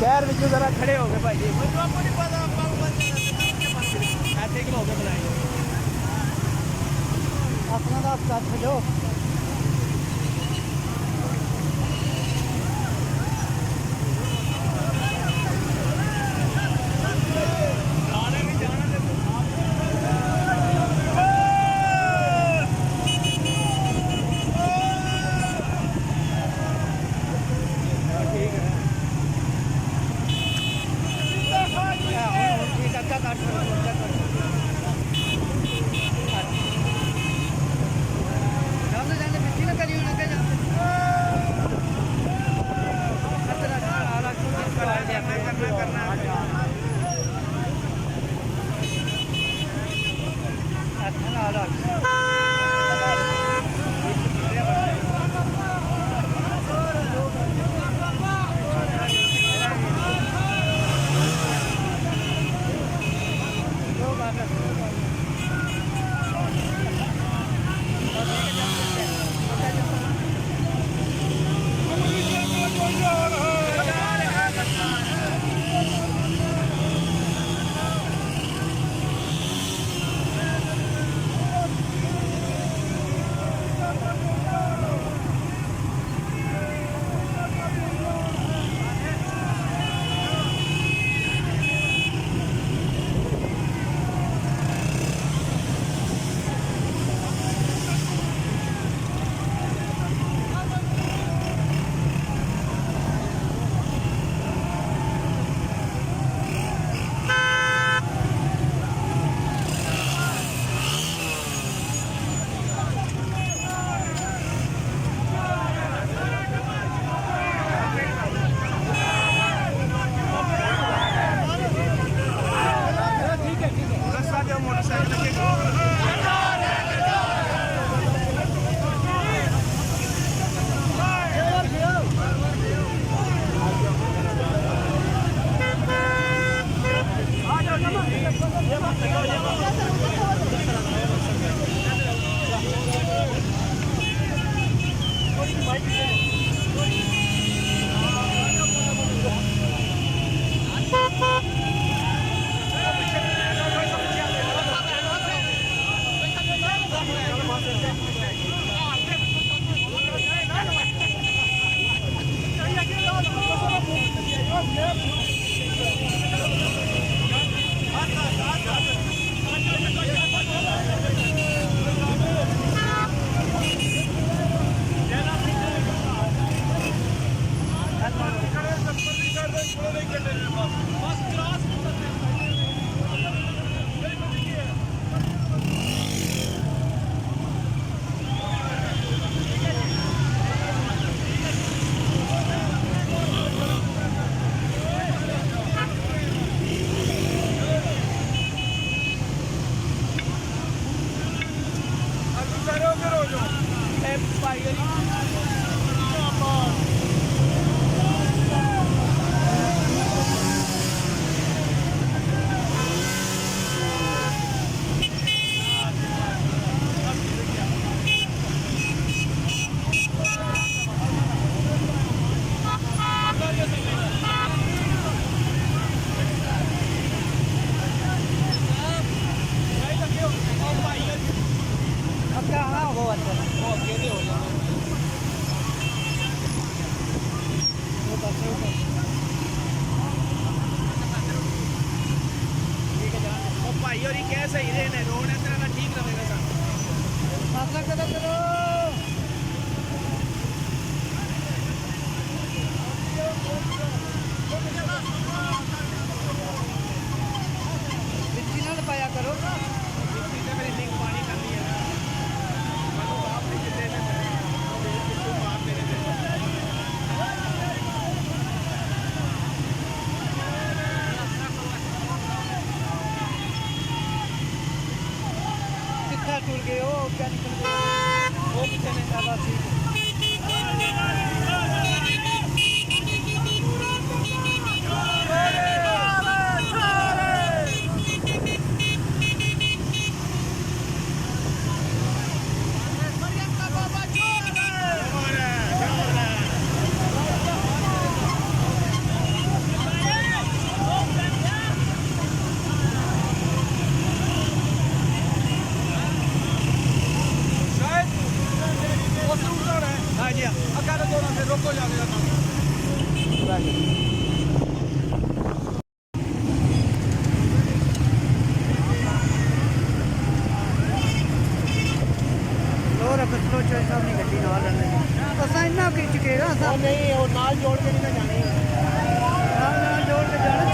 शहर में जरा खड़े हो गए भाई जी, आपको नहीं पता ऐसे ही हो गए बुलाए अपना तो आप साथ में जाओ। भाई और क्या सही रहने रोड है तेरा ठीक रहेगा सर पाया करो मेरी लिंक पानी कर दी है कितना टूट गए हो क्या निकल गए वो पीछे नहीं था ठीक ਹੋਰ ਬਸਲੋ ਚੋਈ ਸਾਹਿਬ ਦੀ ਗੱਡੀ ਨਾਲ ਲੈਣੇ ਅਸਾਂ ਇੰਨਾ ਖਿੱਚ ਕੇ ਨਾ ਉਹ ਨਹੀਂ ਉਹ ਨਾਲ ਜੋੜ ਕੇ ਨਹੀਂ ਨਾ ਜਾਣੀ ਨਾਲ ਜੋੜ ਕੇ ਜਾਣਾ